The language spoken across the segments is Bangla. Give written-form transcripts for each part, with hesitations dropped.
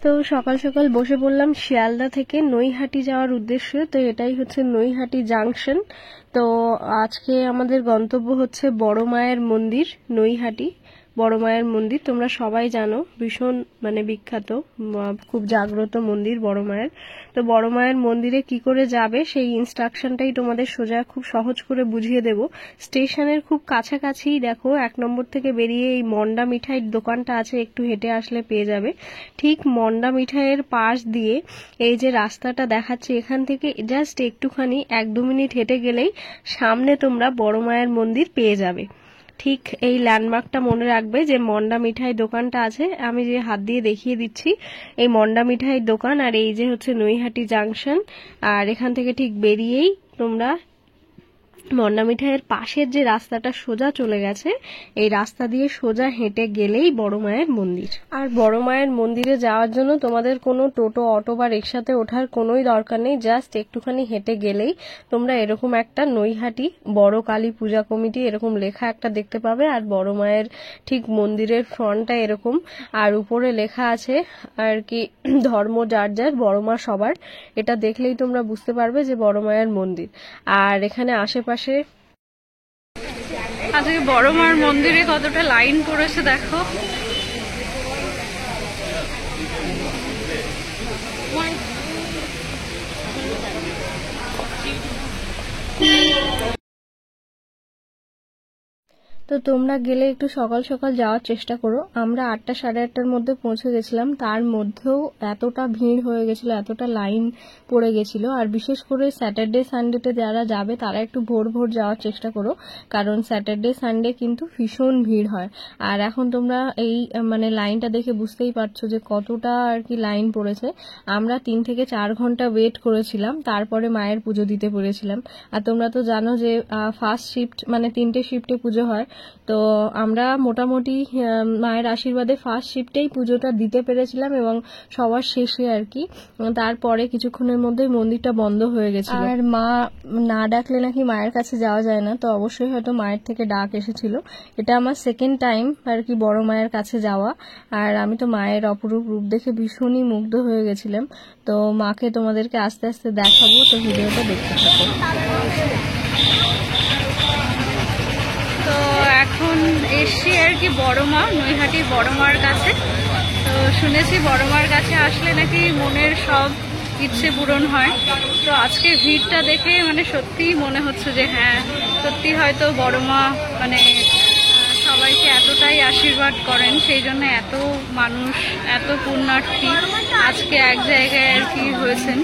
তো সকাল সকাল বসে পড়লাম শিয়ালদা থেকে নৈহাটি যাওয়ার উদ্দেশ্যে। তো এটাই হচ্ছে নৈহাটি জাংশন। তো আজকে আমাদের গন্তব্য হচ্ছে বড় মায়ের মন্দির, নৈহাটি বড় মায়ের মন্দির। তোমরা সবাই জানো ভীষণ বিখ্যাত, খুব জাগ্রত মন্দির বড় মায়ের। তো বড় মায়ের মন্দিরে কি করে যাবে সেই ইনস্ট্রাকশনটাই তোমাদের সোজা খুব সহজ করে বুঝিয়ে দেব। স্টেশনের খুব কাছাকাছি দেখো 1 নম্বর থেকে বেরিয়ে এই মন্ডা মিঠাইয়ের দোকানটা আছে, একটু হেঁটে আসলে পেয়ে যাবে। ঠিক মন্ডা মিঠাইয়ের পাশ দিয়ে এই যে রাস্তাটা দেখাচ্ছে, এখান থেকে জাস্ট একটুখানি 1-2 মিনিট হেঁটে গেলেই সামনে তোমরা বড় মায়ের মন্দির পেয়ে যাবে। ঠিক এই ল্যান্ডমার্কটা মনে রাখবে যে মন্ডা মিঠাই দোকানটা আছে, আমি যে হাত দিয়ে দেখিয়ে দিচ্ছি এই মন্ডা মিঠাই দোকান। আর এই যে হচ্ছে নৈহাটি জাংশন। আর এখান থেকে ঠিক বেরিয়েই তোমরা মন্ডা মিঠাইয়ের পাশের যে রাস্তাটা সোজা চলে গেছে, এই রাস্তা দিয়ে সোজা হেঁটে গেলেই বড় মায়ের মন্দির। আর বড় মায়ের মন্দিরে যাওয়ার জন্য তোমাদের কোনো টোটো, অটো বা রিক্সাতে ওঠার কোনোই দরকার নেই। জাস্ট একটুখানি হেঁটে গেলেই তোমরা এরকম একটা নৈহাটি বড় কালী পূজা কমিটি এরকম লেখা একটা দেখতে পাবে। আর বড় মায়ের ঠিক মন্দিরের ফ্রন্টটা এরকম, আর উপরে লেখা আছে আর কি ধর্ম যার যার, বড় মা সবার। এটা দেখলেই তোমরা বুঝতে পারবে যে বড় মায়ের মন্দির। আর এখানে আশেপাশে আজকে বড় মার মন্দিরে কতটা লাইন পড়েছে দেখো। তো তোমরা গেলে একটু সকাল সকাল যাওয়ার চেষ্টা করো। আমরা 8টা সাড়ে 8টার মধ্যে পৌঁছে গেছিলাম, তার মধ্যেও এতটা ভিড় হয়ে গেছিল, এতটা লাইন পড়ে গেছিল। আর বিশেষ করে স্যাটারডে সানডেতে যারা যাবে তারা একটু ভোর ভোর যাওয়ার চেষ্টা করো, কারণ স্যাটারডে সানডে কিন্তু ভীষণ ভিড় হয়। আর এখন তোমরা এই লাইনটা দেখে বুঝতেই পারছো যে কতটা আর কি লাইন পড়েছে। আমরা 3 থেকে 4 ঘন্টা ওয়েট করেছিলাম, তারপরে মায়ের পুজো দিতে পেরেছিলাম। আর তোমরা তো জানো যে ফার্স্ট শিফট 3টে শিফটে পুজো হয়। তো আমরা মোটামুটি মায়ের আশীর্বাদে ফার্স্ট শিফটেই পুজোটা দিতে পেরেছিলাম, এবং সবার শেষে আর কি তারপরে কিছুক্ষণের মধ্যেই মন্দিরটা বন্ধ হয়ে গেছিল। আর মা না ডাকলে নাকি মায়ের কাছে যাওয়া যায় না, তো অবশ্যই হয়তো মায়ের থেকে ডাক এসেছিল। এটা আমার সেকেন্ড টাইম আর কি বড় মায়ের কাছে যাওয়া। আর আমি তো মায়ের অপরূপ রূপ দেখে ভীষণই মুগ্ধ হয়ে গেছিলাম। তো মাকে তোমাদেরকে আস্তে আস্তে দেখাবো, তো ভিডিওটা দেখতে থাকো। তো এখন এসছি আর কি বড় মা, নৈহাটি বড় মার কাছে। তো শুনেছি বড় মার কাছে আসলে নাকি মনের সব ইচ্ছে পূরণ হয়। তো আজকের ভিড়টা দেখে সত্যিই মনে হচ্ছে যে হ্যাঁ, সত্যি হয়তো বড় মা সবাইকে এতটাই আশীর্বাদ করেন, সেই জন্য এত মানুষ, এত পুণ্যার্থী আজকে এক জায়গায় আর কি হয়েছেন।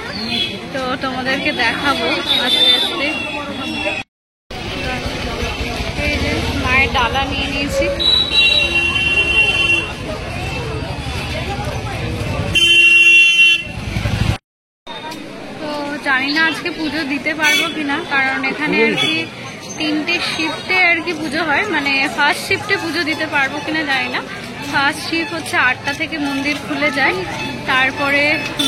তো তোমাদেরকে দেখাবো আস্তে আস্তে। এই যে মায়ের ডালা নিয়ে নিয়েছি। তো জানি না আজকে পুজো দিতে পারবো কিনা, কারণ এখানে আর কি 3টে শিফটে আর কি পুজো হয়। ফার্স্ট শিফটে পুজো দিতে পারবো কিনা জানি না। ফার্স্ট শিফট হচ্ছে 8টা থেকে মন্দির খুলে যায়, তারপরে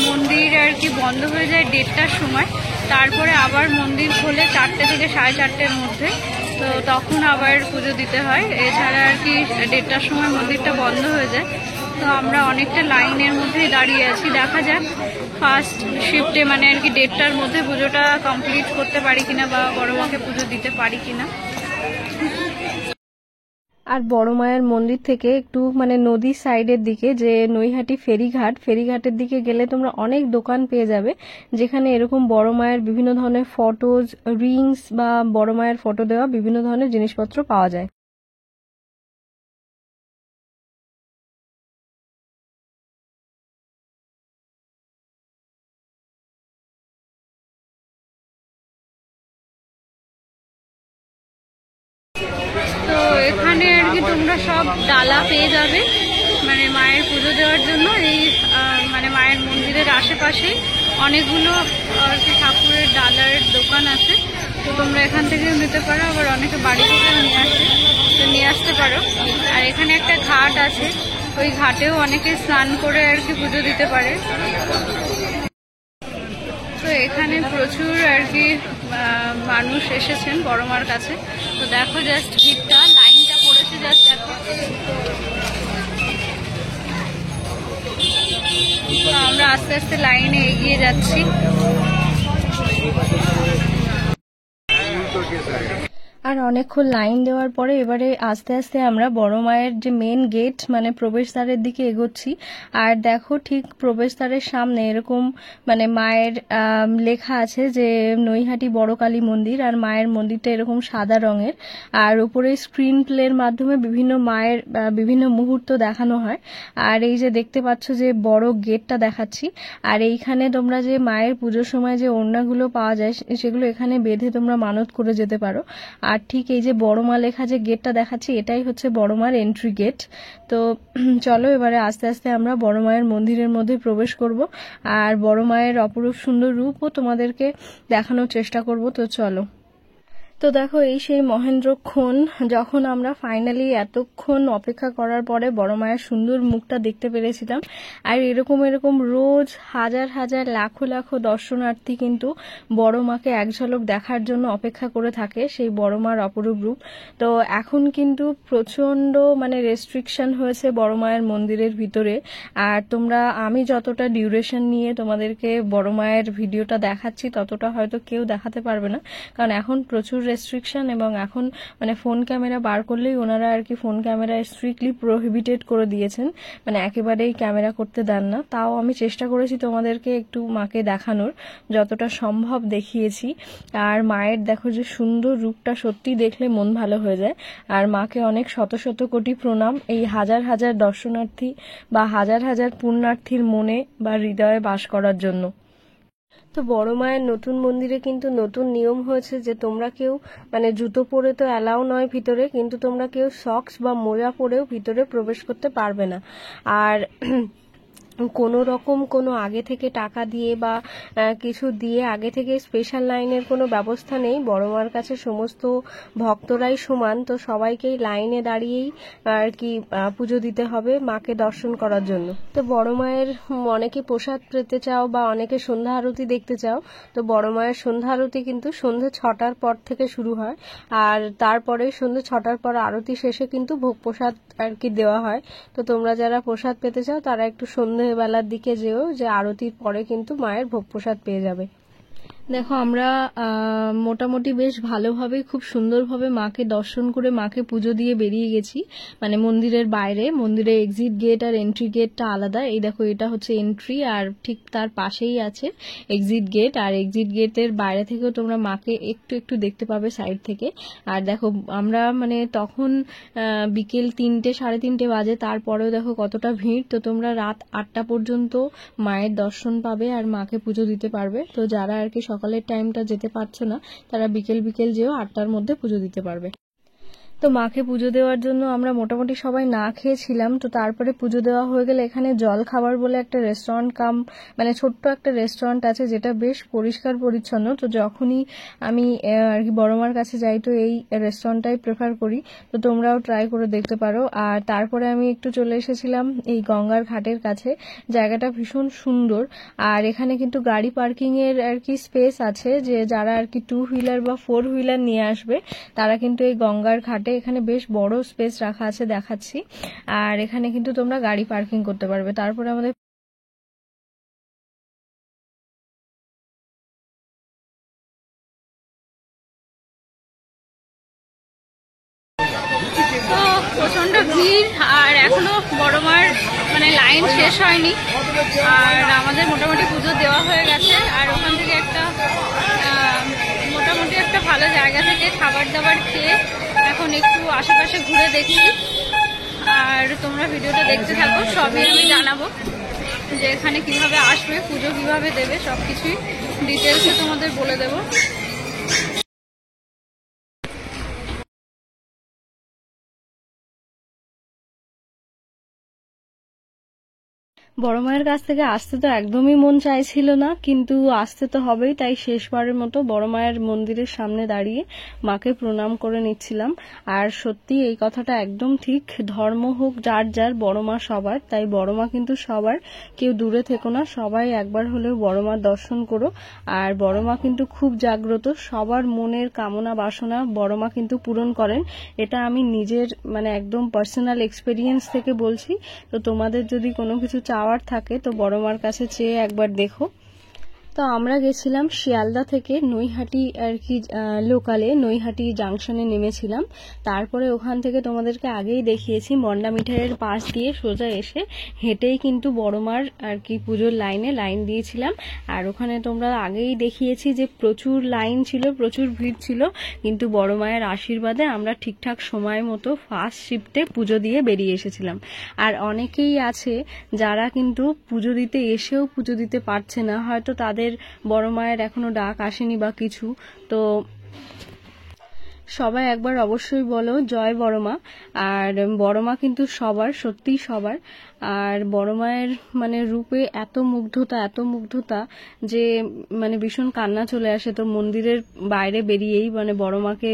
মন্দির আর কি বন্ধ হয়ে যায় 1:30টার সময়, তারপরে আবার মন্দির খোলে 4টে থেকে 4:30টার মধ্যে। তো তখন আবার পুজো দিতে হয়। এছাড়া আর কি 1:30টার সময় মন্দিরটা বন্ধ হয়ে যায়। তো আমরা অনেকটা লাইনের মধ্যেই দাঁড়িয়ে আছি। দেখা যাক ফার্স্ট শিফটে আর কি 1:30টার মধ্যে পুজোটা কমপ্লিট করতে পারি কিনা, বা বড় মাকে পুজো দিতে পারি কিনা। আর বড় মায়ের মন্দির থেকে একটু নদীর সাইডের দিকে যে নৈহাটি ফেরিঘাটের দিকে গেলে তোমরা অনেক দোকান পেয়ে যাবে, যেখানে এরকম বড় মায়ের বিভিন্ন ধরনের ফটোজ, রিংস বা বড় মায়ের ফটো দেওয়া বিভিন্ন ধরনের জিনিসপত্র পাওয়া যায়। তো এখানে আর কি তোমরা সব ডালা পেয়ে যাবে মায়ের পুজো দেওয়ার জন্য। এই মায়ের মন্দিরের আশেপাশেই অনেকগুলো আর কি ঠাকুরের ডালার দোকান আছে। তো তোমরা এখান থেকেও নিতে পারো, আবার অনেকে বাড়ি থেকেও নিয়ে আসতে পারো। আর এখানে একটা ঘাট আছে, ওই ঘাটেও অনেকে স্নান করে আর কি পুজো দিতে পারে। তো এখানে প্রচুর আর কি মানুষ এসেছেন বড় মার কাছে। তো দেখো জাস্ট ভিড়টা, লাইনটা পড়েছে জাস্ট দেখো। আস্তে আস্তে লাইনে এগিয়ে যাচ্ছি। আর অনেকক্ষণ লাইন দেওয়ার পরে এবারে আস্তে আস্তে আমরা বড় মায়ের যে মেন গেট মানে প্রবেশদ্বারের দিকে এগোচ্ছি। আর দেখো ঠিক প্রবেশদ্বারের সামনে এরকম মানে মায়ের লেখা আছে যে নৈহাটি বড় কালী মন্দির, আর মায়ের মন্দিরটা এরকম সাদা রঙের, আর উপরে স্ক্রিন প্লের মাধ্যমে বিভিন্ন মায়ের বিভিন্ন মুহূর্ত দেখানো হয়। আর এই যে দেখতে পাচ্ছ যে বড় গেটটা দেখাচ্ছি, আর এইখানে তোমরা যে মায়ের পুজোর সময় যে ওড়নাগুলো পাওয়া যায় সেগুলো এখানে বেঁধে তোমরা মানত করে যেতে পারো। আর ঠিক এই যে বড় মা লেখা যে গেটটা দেখাচ্ছি এটাই হচ্ছে বড় মার এন্ট্রি গেট। তো চলো এবারে আস্তে আস্তে আমরা বড় মায়ের মন্দিরের মধ্যে প্রবেশ করব, আর বড় মায়ের অপরূপ সুন্দর রূপও তোমাদেরকে দেখানোর চেষ্টা করব। তো চলো। তো দেখো এই সেই মহেন্দ্রক্ষণ, যখন আমরা ফাইনালি এতক্ষণ অপেক্ষা করার পরে বড় মায়ের সুন্দর মুখটা দেখতে পেরেছিলাম। আর এরকম রোজ হাজার হাজার লাখো লাখো দর্শনার্থী কিন্তু বড় মাকে এক ঝলক দেখার জন্য অপেক্ষা করে থাকে, সেই বড় মার অপরূপ রূপ। তো এখন কিন্তু প্রচন্ড মানে রেস্ট্রিকশন হয়েছে বড় মায়ের মন্দিরের ভিতরে। আর তোমরা আমি যতটা ডিউরেশন নিয়ে তোমাদেরকে বড় মায়ের ভিডিওটা দেখাচ্ছি ততটা হয়তো কেউ দেখাতে পারবে না, কারণ এখন প্রচুর রেস্ট্রিকশন, এবং এখন মানে ফোন ক্যামেরা বার করলেই ওনারা আর কি ফোন ক্যামেরা স্ট্রিক্টলি প্রহিবিটেড করে দিয়েছেন, মানে একেবারেই ক্যামেরা করতে দেন না। তাও আমি চেষ্টা করেছি তোমাদেরকে একটু মাকে দেখানোর, যতটা সম্ভব দেখিয়েছি। আর মায়ের দেখো যে সুন্দর রূপটা, সত্যি দেখলে মন ভালো হয়ে যায়। আর মাকে অনেক শত শত কোটি প্রণাম এই হাজার হাজার দর্শনার্থী বা হাজার হাজার পুণ্যার্থীর মনে বা হৃদয়ে বাস করার জন্য। তো বড় মায়ের নতুন মন্দিরে কিন্তু নতুন নিয়ম হয়েছে যে তোমরা কেউ মানে জুতো পরে তো অ্যালাউ নয় ভিতরে, কিন্তু তোমরা কেউ সক্স বা মোজা পরেও ভিতরে প্রবেশ করতে পারবে না। আর কোনো রকম কোনো আগে থেকে টাকা দিয়ে বা কিছু দিয়ে আগে থেকে স্পেশাল লাইনের কোনো ব্যবস্থা নেই। বড় মার কাছে সমস্ত ভক্তরাই সমান, তো সবাইকেই লাইনে দাঁড়িয়েই আর কি পুজো দিতে হবে মাকে দর্শন করার জন্য। তো বড় মায়ের অনেকে প্রসাদ পেতে চাও বা অনেকে সন্ধ্যা আরতি দেখতে চাও, তো বড় মায়ের সন্ধ্যা আরতি কিন্তু সন্ধ্যে 6টার পর থেকে শুরু হয়, আর তারপরে সন্ধ্যে 6টার পর আরতি শেষে কিন্তু ভোগ প্রসাদ আর কি দেওয়া হয়। তো তোমরা যারা প্রসাদ পেতে চাও তারা একটু সন্ধ্যেবেলার দিকে যেও, যে আরতির পরে কিন্তু মায়ের ভোগ প্রসাদ পেয়ে যাবে। দেখো আমরা মোটামুটি বেশ ভালোভাবে খুব সুন্দরভাবে মাকে দর্শন করে মাকে পুজো দিয়ে বেরিয়ে গেছি, মানে মন্দিরের বাইরে। মন্দিরে এক্সিট গেট আর এন্ট্রি গেটটা আলাদা, এই দেখো এটা হচ্ছে এন্ট্রি আর ঠিক তার পাশেই আছে এক্সিট গেট। আর এক্সিট গেটের বাইরে থেকেও তোমরা মাকে একটু একটু দেখতে পাবে সাইড থেকে। আর দেখো আমরা মানে তখন বিকেল 3টে 3:30 বাজে, তারপরেও দেখো কতটা ভিড়। তো তোমরা রাত 8টা পর্যন্ত মায়ের দর্শন পাবে আর মাকে পুজো দিতে পারবে। তো যারা আর কি সকালের টাইমটা যেতে পারছো না তারা বিকেল বিকেল যেও 8টার মধ্যে পুজো দিতে পারবে। তো মাকে পুজো দেওয়ার জন্য আমরা মোটামুটি সবাই না খেয়েছিলাম। তো তারপরে পুজো দেওয়া হয়ে গেলে এখানে জল খাবার বলে একটা রেস্টুরেন্ট মানে ছোট্ট একটা রেস্টুরেন্ট আছে যেটা বেশ পরিষ্কার পরিচ্ছন্ন। তো যখনই আমি আর কি বড় মার কাছে যাই তো এই রেস্টুরেন্টটাই প্রেফার করি, তো তোমরাও ট্রাই করে দেখতে পারো। আর তারপরে আমি একটু চলে এসেছিলাম এই গঙ্গার ঘাটের কাছে, জায়গাটা ভীষণ সুন্দর। আর এখানে কিন্তু গাড়ি পার্কিং এর আর কি স্পেস আছে, যে যারা আর কি 2 হুইলার বা 4 হুইলার নিয়ে আসবে তারা কিন্তু এই গঙ্গার ঘাটে এখানে বেশ বড় স্পেস রাখা আছে দেখাচ্ছি। আর এখানে কিন্তু তোমরা গাড়ি পার্কিং করতে পারবে। তারপরে আমাদের তো প্রচন্ড ভিড়, আর এখনো বড় মার মানে লাইন শেষ হয়নি, আর আমাদের মোটামুটি পুজো দেওয়া হয়ে গেছে। আর ওখান থেকে একটা মোটামুটি একটা ভালো জায়গা থেকে খাবার দাবার খেয়ে এখন একটু আশেপাশে ঘুরে দেখছি। আর তোমরা ভিডিওটা দেখতে থাকো, সবই আমি জানাবো যে এখানে কিভাবে আসবে, পুজো কিভাবে দেবে, সবকিছুই ডিটেলসে তোমাদের বলে দেবো। বড় মায়ের কাছ থেকে আসতে তো একদমই মন চাইছিল না, কিন্তু আসতে তো হবেই, তাই শেষবারের মতো বড় মায়ের মন্দিরের সামনে দাঁড়িয়ে মাকে প্রণাম করে নিচ্ছিলাম। আর সত্যি এই কথাটা একদম ঠিক, ধর্ম হোক যার যার, বড় মা সবার। তাই বড় মা কিন্তু সবার, কেউ দূরে থেকো না, সবাই একবার হলেও বড় মার দর্শন করো। আর বড় মা কিন্তু খুব জাগ্রত, সবার মনের কামনা বাসনা বড় মা কিন্তু পূরণ করেন। এটা আমি নিজের মানে একদম পার্সোনাল এক্সপেরিয়েন্স থেকে বলছি। তো তোমাদের যদি কোনো কিছু চাওয়ার চাওয়ার থাকে তো বড় মার কাছে চেয়ে একবার দেখো। তো আমরা গেছিলাম শিয়ালদা থেকে নৈহাটি আর কি, লোকালে নৈহাটি জাংশনে নেমেছিলাম। তারপরে ওখান থেকে তোমাদেরকে আগেই দেখিয়েছি মন্ডা মিঠাইয়ের পাশ দিয়ে সোজা এসে হেঁটেই কিন্তু বড়মার আর কি পুজোর লাইন দিয়েছিলাম। আর ওখানে তোমরা আগেই দেখিয়েছি যে প্রচুর লাইন ছিল, প্রচুর ভিড় ছিল, কিন্তু বড় মায়ের আশীর্বাদে আমরা ঠিকঠাক সময় মতো ফার্স্ট শিফটে পুজো দিয়ে বেরিয়ে এসেছিলাম। আর অনেকেই আছে যারা কিন্তু পুজো দিতে এসেও পুজো দিতে পারছে না, হয়তো তাদের বড় মায়ের এখনো ডাক আসেনি বা কিছু। তো সবাই একবার অবশ্যই বলো জয় বড় মা। আর বড় মা কিন্তু সবার, সত্যিই সবার। আর বড় মায়ের মানে রূপে এত মুগ্ধতা যে মানে ভীষণ কান্না চলে আসে। তো মন্দিরের বাইরে বেরিয়েই মানে বড় মাকে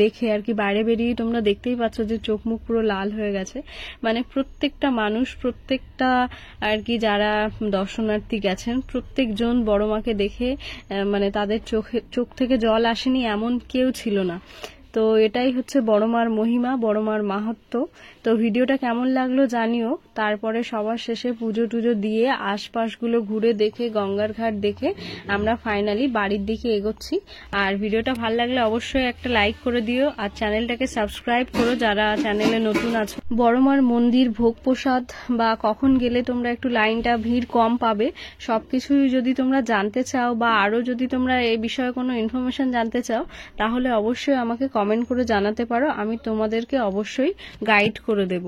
দেখে আর কি বাইরে বেরিয়েই তোমরা দেখতেই পাচ্ছ যে চোখ মুখ পুরো লাল হয়ে গেছে। মানে প্রত্যেকটা মানুষ, প্রত্যেকটা আর কি যারা দর্শনার্থী গেছেন প্রত্যেকজন বড় মাকে দেখে মানে তাদের চোখ থেকে জল আসেনি এমন কেউ ছিল না। তো এটাই হচ্ছে বড় মার মহিমা, বড় মার মাহাত্ম্য। তো ভিডিওটা কেমন লাগলো জানিও। তারপরে সবার শেষে পুজো টুজো দিয়ে আশপাশগুলো ঘুরে দেখে গঙ্গার ঘাট দেখে আমরা ফাইনালি বাড়ির দিকে এগোচ্ছি। আর ভিডিওটা ভালো লাগলে অবশ্যই একটা লাইক করে দিও আর চ্যানেলটাকে সাবস্ক্রাইব করো যারা চ্যানেলে নতুন আছো। বড় মার মন্দির, ভোগ প্রসাদ বা কখন গেলে তোমরা একটু লাইনটা ভিড় কম পাবে সবকিছুই যদি তোমরা জানতে চাও বা আরো যদি তোমরা এই বিষয়ে কোনো ইনফরমেশন জানতে চাও তাহলে অবশ্যই আমাকে কমেন্ট করে জানাতে পারো, আমি তোমাদেরকে অবশ্যই গাইড করে দেব।